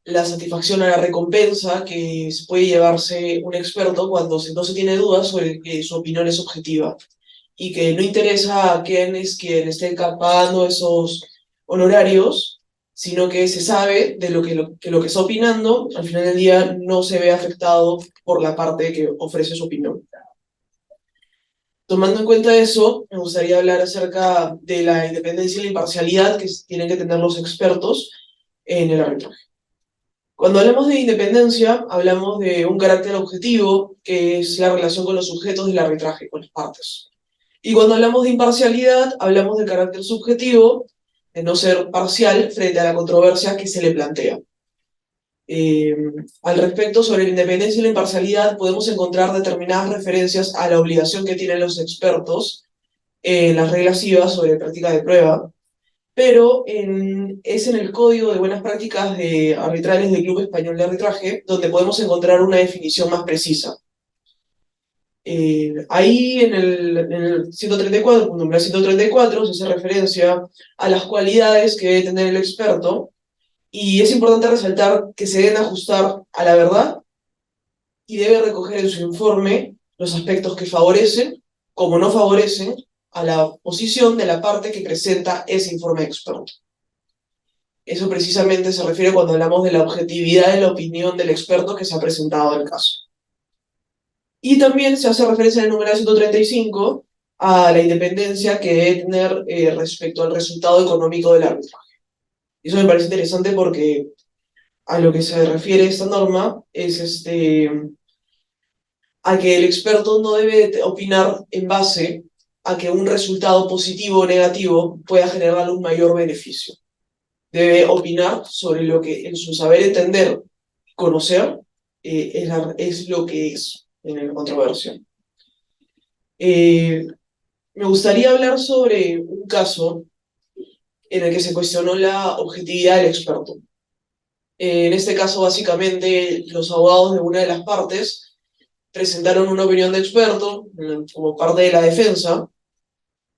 C: la satisfacción, a la recompensa que se puede llevarse un experto cuando no se tiene dudas sobre que su opinión es objetiva y que no interesa a quién es quien esté pagando esos honorarios, sino que se sabe de lo que está opinando, al final del día no se ve afectado por la parte que ofrece su opinión. Tomando en cuenta eso, me gustaría hablar acerca de la independencia y la imparcialidad que tienen que tener los expertos en el arbitraje. Cuando hablamos de independencia, hablamos de un carácter objetivo, que es la relación con los sujetos del arbitraje, con las partes. Y cuando hablamos de imparcialidad, hablamos del carácter subjetivo, de no ser parcial frente a la controversia que se le plantea. Eh, Al respecto, sobre la independencia y la imparcialidad, podemos encontrar determinadas referencias a la obligación que tienen los expertos en las reglas IVA sobre práctica de prueba, pero es en el Código de Buenas Prácticas de Arbitrales del Club Español de Arbitraje donde podemos encontrar una definición más precisa. Ahí en el 134, punto numeral 134, se hace referencia a las cualidades que debe tener el experto y es importante resaltar que se deben ajustar a la verdad y debe recoger en su informe los aspectos que favorecen, como no favorecen, a la posición de la parte que presenta ese informe de experto. Eso precisamente se refiere cuando hablamos de la objetividad de la opinión del experto que se ha presentado en el caso. Y también se hace referencia en el numeral 135 a la independencia que debe tener respecto al resultado económico del arbitraje. Eso me parece interesante porque a lo que se refiere esta norma es a que el experto no debe opinar en base a que un resultado positivo o negativo pueda generar un mayor beneficio. Debe opinar sobre lo que en su saber entender, conocer, es lo que es en la controversia. Me gustaría hablar sobre un caso en el que se cuestionó la objetividad del experto. En este caso, básicamente, los abogados de una de las partes presentaron una opinión de experto como parte de la defensa.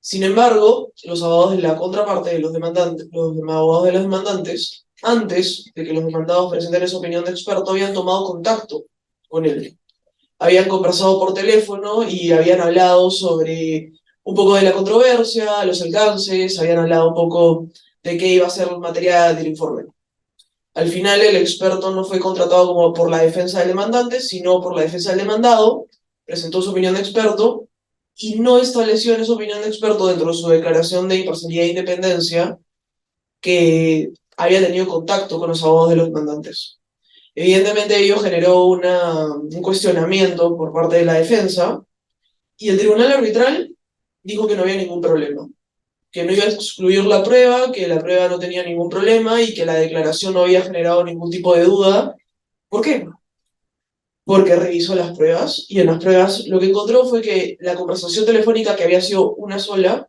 C: Sin embargo, los abogados de la contraparte, de los demandantes, los abogados de los demandantes, antes de que los demandados presentaran esa opinión de experto, habían tomado contacto con él. Habían conversado por teléfono y habían hablado sobre un poco de la controversia, los alcances, habían hablado un poco de qué iba a ser la materia del informe. Al final, el experto no fue contratado como por la defensa del demandante, sino por la defensa del demandado, presentó su opinión de experto y no estableció en esa opinión de experto dentro de su declaración de imparcialidad e independencia que había tenido contacto con los abogados de los demandantes. Evidentemente ello generó un cuestionamiento por parte de la defensa y el tribunal arbitral dijo que no había ningún problema, que no iba a excluir la prueba, que la prueba no tenía ningún problema y que la declaración no había generado ningún tipo de duda. ¿Por qué? Porque revisó las pruebas y en las pruebas lo que encontró fue que la conversación telefónica, que había sido una sola,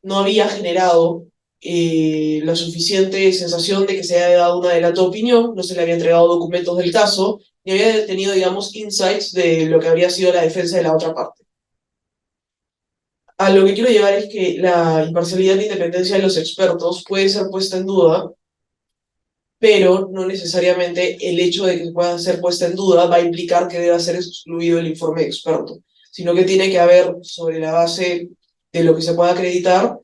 C: no había generado la suficiente sensación de que se había dado una adelanto de opinión, no se le había entregado documentos del caso, ni había tenido, digamos, insights de lo que habría sido la defensa de la otra parte. A lo que quiero llevar es que la imparcialidad e independencia de los expertos puede ser puesta en duda, pero no necesariamente el hecho de que pueda ser puesta en duda va a implicar que deba ser excluido el informe de experto, sino que tiene que haber, sobre la base de lo que se pueda acreditar,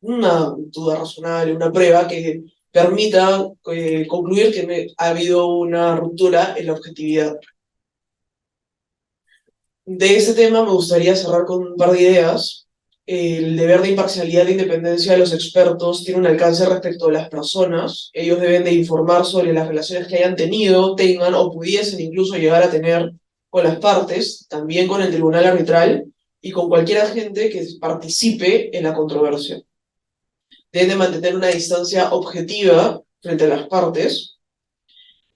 C: una duda razonable, una prueba que permita concluir que ha habido una ruptura en la objetividad. De este tema me gustaría cerrar con un par de ideas. El deber de imparcialidad e independencia de los expertos tiene un alcance respecto a las personas. Ellos deben de informar sobre las relaciones que hayan tenido, tengan o pudiesen incluso llegar a tener con las partes, también con el tribunal arbitral y con cualquier agente que participe en la controversia. Deben de mantener una distancia objetiva frente a las partes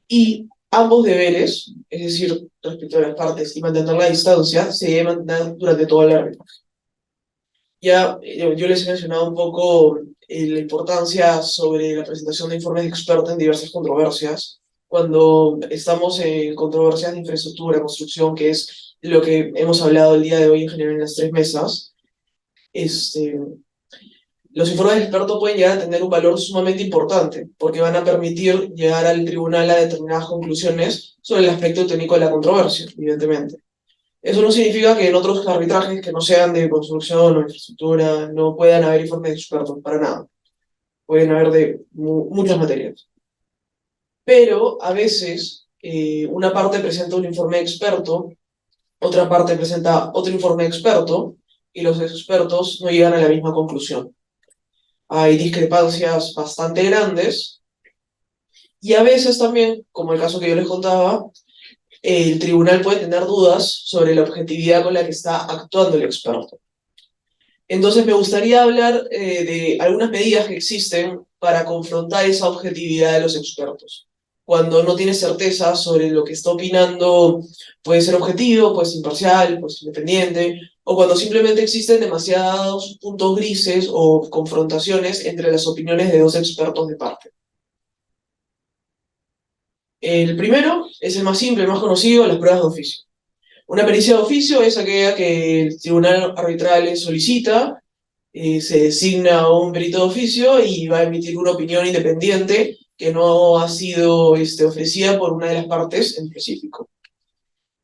C: y ambos deberes, es decir, respecto a las partes y mantener la distancia, se debe mantener durante todo el arbitraje. Ya yo les he mencionado un poco la importancia sobre la presentación de informes de expertos en diversas controversias. Cuando estamos en controversias de infraestructura, construcción, que es lo que hemos hablado el día de hoy en general en las tres mesas, los informes de expertos pueden llegar a tener un valor sumamente importante, porque van a permitir llegar al tribunal a determinadas conclusiones sobre el aspecto técnico de la controversia, evidentemente. Eso no significa que en otros arbitrajes que no sean de construcción o infraestructura no puedan haber informes de expertos, para nada. Pueden haber de muchas materias. Pero a veces una parte presenta un informe de experto, otra parte presenta otro informe de experto, y los expertos no llegan a la misma conclusión. Hay discrepancias bastante grandes, y a veces también, como el caso que yo les contaba, el tribunal puede tener dudas sobre la objetividad con la que está actuando el experto. Entonces me gustaría hablar de algunas medidas que existen para confrontar esa objetividad de los expertos. Cuando no tienes certeza sobre lo que está opinando, puede ser objetivo, puede ser imparcial, puede ser independiente, o cuando simplemente existen demasiados puntos grises o confrontaciones entre las opiniones de dos expertos de parte. El primero es el más simple, el más conocido, las pruebas de oficio. Una pericia de oficio es aquella que el tribunal arbitral solicita, se designa un perito de oficio y va a emitir una opinión independiente que no ha sido ofrecida por una de las partes en específico.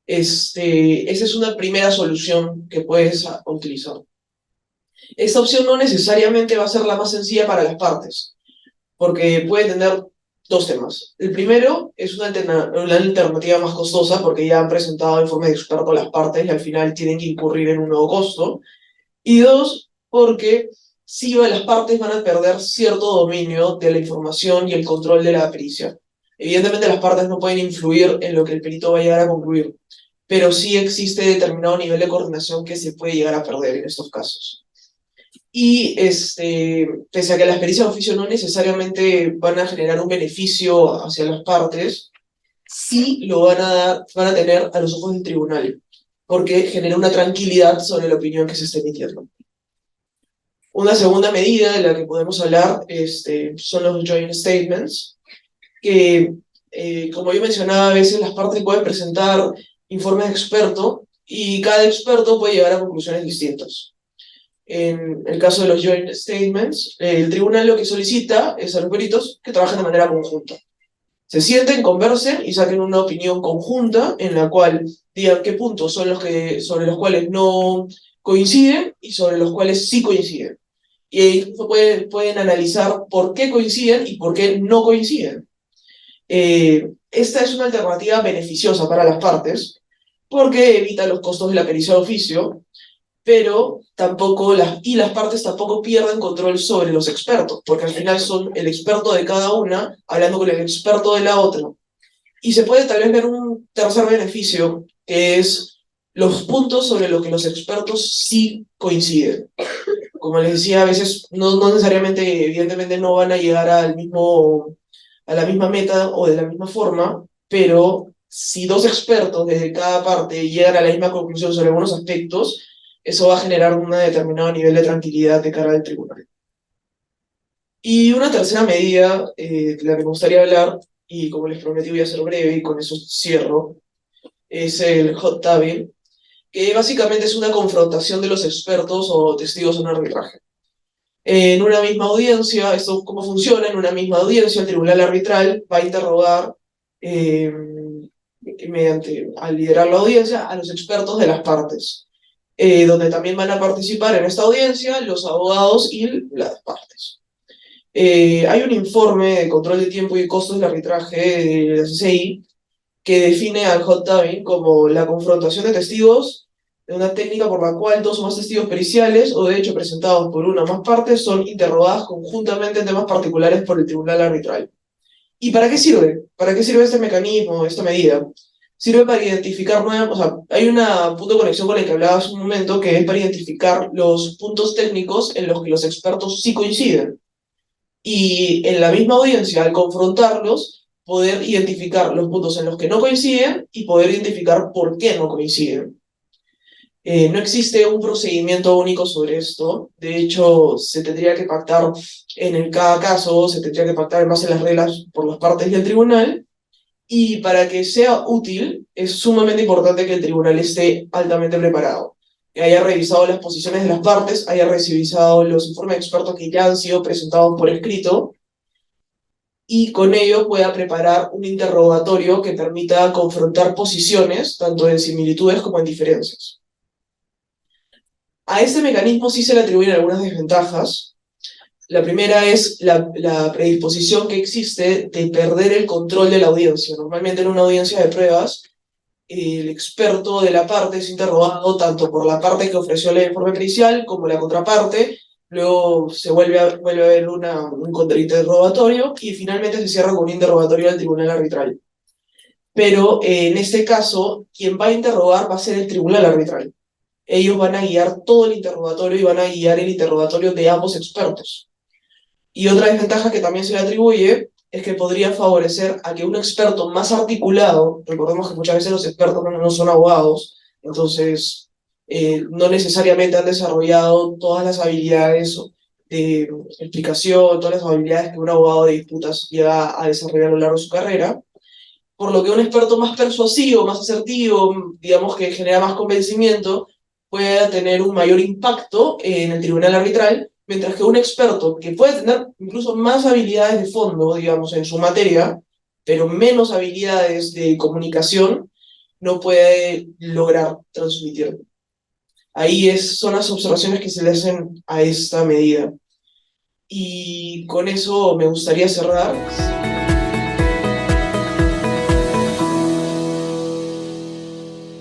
C: Esa es una primera solución que puedes utilizar. Esta opción no necesariamente va a ser la más sencilla para las partes, porque puede tener dos temas. El primero es una alternativa más costosa porque ya han presentado informes de experto a las partes y al final tienen que incurrir en un nuevo costo. Y dos, porque sí las partes van a perder cierto dominio de la información y el control de la pericia. Evidentemente las partes no pueden influir en lo que el perito va a llegar a concluir, pero sí existe determinado nivel de coordinación que se puede llegar a perder en estos casos. Y pese a que las pericias de oficio no necesariamente van a generar un beneficio hacia las partes, sí lo van a tener a los ojos del tribunal, porque genera una tranquilidad sobre la opinión que se está emitiendo. Una segunda medida de la que podemos hablar son los joint statements, que, como yo mencionaba, a veces las partes pueden presentar informes de experto y cada experto puede llegar a conclusiones distintas. En el caso de los joint statements, el tribunal lo que solicita es a los peritos que trabajen de manera conjunta. Se sienten, conversen y saquen una opinión conjunta en la cual digan qué puntos son sobre los cuales no coinciden y sobre los cuales sí coinciden. Y ahí pueden analizar por qué coinciden y por qué no coinciden. Esta es una alternativa beneficiosa para las partes porque evita los costos de la pericia de oficio, pero las partes tampoco pierden control sobre los expertos, porque al final son el experto de cada una hablando con el experto de la otra. Y se puede tal vez ver un tercer beneficio, que es los puntos sobre los que los expertos sí coinciden. Como les decía, a veces no necesariamente, evidentemente no van a llegar a la misma meta o de la misma forma, pero si dos expertos desde cada parte llegan a la misma conclusión sobre algunos aspectos, eso va a generar un determinado nivel de tranquilidad de cara al tribunal. Y una tercera medida de la que me gustaría hablar, y como les prometí voy a ser breve y con eso cierro, es el hot tabbing, que básicamente es una confrontación de los expertos o testigos en un arbitraje. En una misma audiencia, ¿esto cómo funciona? En una misma audiencia, el tribunal arbitral va a interrogar, al liderar la audiencia, a los expertos de las partes, donde también van a participar en esta audiencia los abogados y las partes. Hay un informe de control de tiempo y costos del arbitraje de la CCI que define al hot tubbing como la confrontación de testigos de una técnica por la cual dos o más testigos periciales, o de hecho presentados por una o más partes, son interrogadas conjuntamente en temas particulares por el tribunal arbitral. ¿Y para qué sirve? ¿Para qué sirve este mecanismo, esta medida? Sirve para identificar nuevas, o sea, hay una punto de conexión con el que hablaba hace un momento, que es para identificar los puntos técnicos en los que los expertos sí coinciden. Y en la misma audiencia, al confrontarlos, poder identificar los puntos en los que no coinciden y poder identificar por qué no coinciden. No existe un procedimiento único sobre esto. De hecho, se tendría que pactar cada caso, se tendría que pactar en base a las reglas por las partes del tribunal. Y para que sea útil, es sumamente importante que el tribunal esté altamente preparado, que haya revisado las posiciones de las partes, haya revisado los informes de expertos que ya han sido presentados por escrito, y con ello pueda preparar un interrogatorio que permita confrontar posiciones, tanto en similitudes como en diferencias. A este mecanismo sí se le atribuyen algunas desventajas. La primera es la predisposición que existe de perder el control de la audiencia. Normalmente en una audiencia de pruebas, el experto de la parte es interrogado tanto por la parte que ofreció el informe pericial como la contraparte, luego se vuelve a ver un contrainterrogatorio y finalmente se cierra con un interrogatorio del tribunal arbitral. Pero en este caso, quien va a interrogar va a ser el tribunal arbitral. Ellos van a guiar todo el interrogatorio y van a guiar el interrogatorio de ambos expertos. Y otra desventaja que también se le atribuye es que podría favorecer a que un experto más articulado, recordemos que muchas veces los expertos no son abogados, entonces no necesariamente han desarrollado todas las habilidades de explicación, todas las habilidades que un abogado de disputas llega a desarrollar a lo largo de su carrera, por lo que un experto más persuasivo, más asertivo, digamos que genera más convencimiento, pueda tener un mayor impacto en el tribunal arbitral, mientras que un experto que puede tener incluso más habilidades de fondo, digamos, en su materia, pero menos habilidades de comunicación, no puede lograr transmitir. Son las observaciones que se le hacen a esta medida. Y con eso me gustaría cerrar.